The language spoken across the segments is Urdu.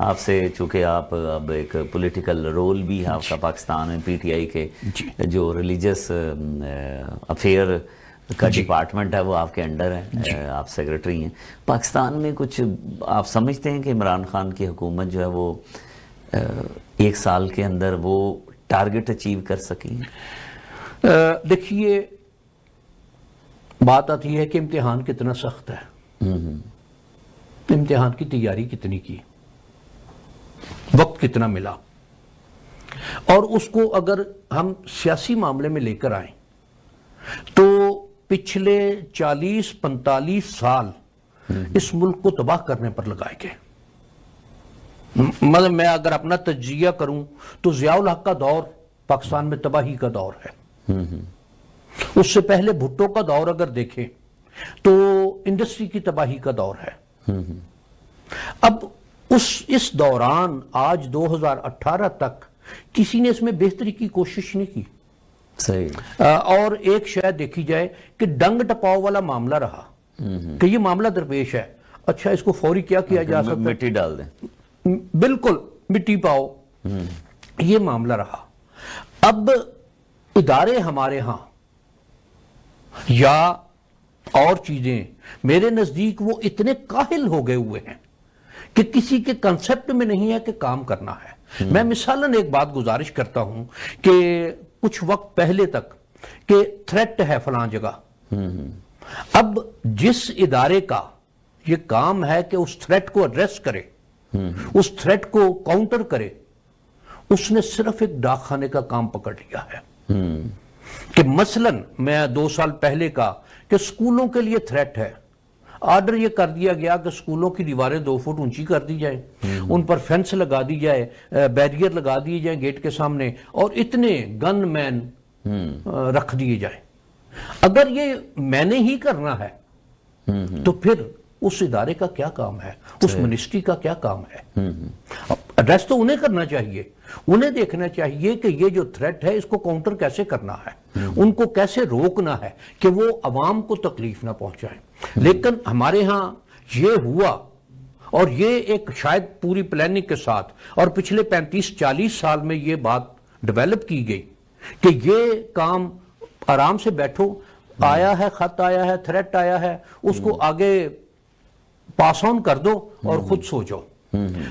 آپ سے چونکہ آپ اب ایک پولیٹیکل رول بھی آپ کا پاکستان میں پی ٹی آئی کے جو ریلیجس افیئر کا ڈپارٹمنٹ ہے وہ آپ کے انڈر ہے، آپ سیکرٹری ہیں. پاکستان میں کچھ آپ سمجھتے ہیں کہ عمران خان کی حکومت جو ہے وہ ایک سال کے اندر وہ ٹارگٹ اچیو کر سکی؟ دیکھیے، بات آتی ہے کہ امتحان کتنا سخت ہے، امتحان کی تیاری کتنی کی، وقت کتنا ملا، اور اس کو اگر ہم سیاسی معاملے میں لے کر آئیں تو پچھلے 40-45 سال اس ملک کو تباہ کرنے پر لگائے گئے. مطلب میں اگر اپنا تجزیہ کروں تو ضیاء الحق کا دور پاکستان میں تباہی کا دور ہے. اس سے پہلے بھٹو کا دور اگر دیکھیں تو انڈسٹری کی تباہی کا دور ہے. اب اس دوران آج 2018 تک کسی نے اس میں بہتری کی کوشش نہیں کی. صحیح. اور ایک شاید دیکھی جائے کہ ڈنگ ٹپاؤ والا معاملہ رہا کہ یہ معاملہ درپیش ہے، اچھا اس کو فوری کیا جا سکتا ہے، مٹی ڈال دیں، بالکل مٹی پاؤ، یہ معاملہ رہا. اب ادارے ہمارے ہاں یا اور چیزیں میرے نزدیک وہ اتنے کاہل ہو گئے ہوئے ہیں کہ کسی کے کنسپٹ میں نہیں ہے کہ کام کرنا ہے. میں مثالاً ایک بات گزارش کرتا ہوں کہ کچھ وقت پہلے تک کہ تھریٹ ہے فلاں جگہ، اب جس ادارے کا یہ کام ہے کہ اس تھریٹ کو ایڈریس کرے، اس تھریٹ کو کاؤنٹر کرے، اس نے صرف ایک ڈاک خانے کا کام پکڑ لیا ہے. کہ مثلاً میں 2 سال پہلے کا کہ سکولوں کے لیے تھریٹ ہے، آرڈر یہ کر دیا گیا کہ سکولوں کی دیواریں 2 فٹ اونچی کر دی جائیں، ان پر فینس لگا دی جائے، بیریئر لگا دیے جائیں گیٹ کے سامنے، اور اتنے گن مین رکھ دیے جائیں. اگر یہ میں نے ہی کرنا ہے تو پھر اس ادارے کا کیا کام ہے، اس منسٹری کا کیا کام ہے؟ ایڈریس تو انہیں کرنا چاہیے، انہیں دیکھنا چاہیے کہ یہ جو تھریٹ ہے اس کو کاؤنٹر کیسے کرنا ہے، ان کو کیسے روکنا ہے کہ وہ عوام کو تکلیف نہ پہنچائیں. لیکن ہمارے ہاں یہ ہوا، اور یہ ایک شاید پوری پلاننگ کے ساتھ اور پچھلے 35-40 سال میں یہ بات ڈیولپ کی گئی کہ یہ کام آرام سے بیٹھو، آیا ہے خط، آیا ہے تھریٹ، آیا ہے، اس کو آگے پاس آن کر دو اور خود سو جاؤ.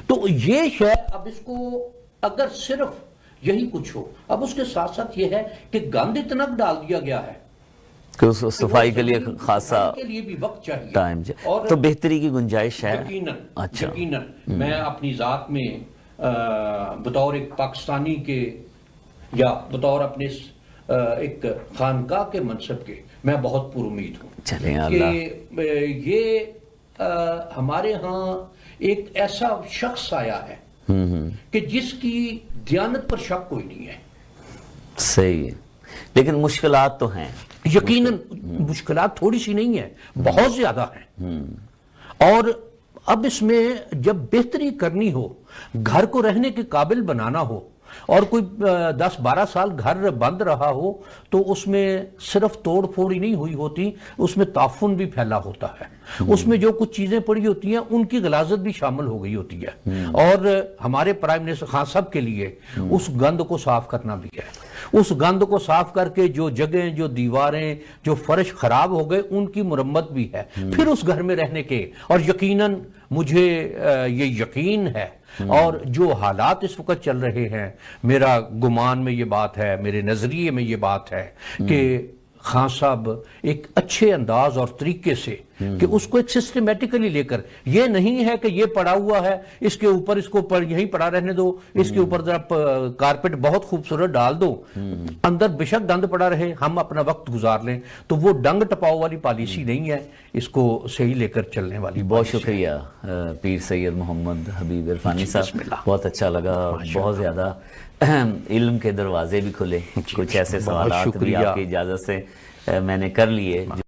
تو یہ شاید اب اس کو اگر صرف یہی کچھ ہو، اب اس کے ساتھ ساتھ یہ ہے کہ گند اتنا ڈال دیا گیا ہے کہ اس صفائی کے لیے خاصا کے لیے بھی وقت چاہیے، ٹائم تو بہتری کی گنجائش ہے. یقیناً میں اپنی ذات میں بطور ایک پاکستانی کے یا بطور اپنے ایک خانقاہ کے منصب کے میں بہت پر امید ہوں کہ یہ ہمارے ہاں ایک ایسا شخص آیا ہے کہ جس کی دیانت پر شک کوئی نہیں ہے. صحیح ہے، لیکن مشکلات تو ہیں. یقیناً مشکلات تھوڑی سی نہیں ہیں، بہت زیادہ ہیں. اور اب اس میں جب بہتری کرنی ہو، گھر کو رہنے کے قابل بنانا ہو، اور کوئی 10-12 سال گھر بند رہا ہو تو اس میں صرف توڑ پھوڑ ہی نہیں ہوئی ہوتی، اس میں تعفن بھی پھیلا ہوتا ہے. اس میں جو کچھ چیزیں پڑی ہوتی ہیں ان کی غلاظت بھی شامل ہو گئی ہوتی ہے. اور ہمارے پرائم منسٹر خان صاحب کے لیے اس گند کو صاف کرنا بھی ہے. اس گند کو صاف کر کے جو جگہیں، جو دیواریں، جو فرش خراب ہو گئے ان کی مرمت بھی ہے، پھر اس گھر میں رہنے کے. اور یقیناً مجھے یہ یقین ہے، اور جو حالات اس وقت چل رہے ہیں، میرا گمان میں یہ بات ہے، میرے نظریے میں یہ بات ہے کہ خان صاحب ایک اچھے انداز اور طریقے سے کہ اس کو ایک سسٹمیٹیکلی لے کر، یہ نہیں ہے کہ یہ پڑا ہوا ہے اس کے اوپر اس کو یہیں پڑا رہنے دو، اس کے اوپر ذرا کارپٹ بہت خوبصورت ڈال دو، اندر بے شک گند پڑا رہے، ہم اپنا وقت گزار لیں. تو وہ ڈنگ ٹپاؤ والی پالیسی نہیں ہے، اس کو صحیح لے کر چلنے والی. بہت شکریہ پیر سید محمد حبیب عرفانی صاحب، بہت اچھا لگا، بہت زیادہ علم کے دروازے بھی کھلے، کچھ ایسے سوالات بھی آپ کی اجازت سے میں نے کر لیے.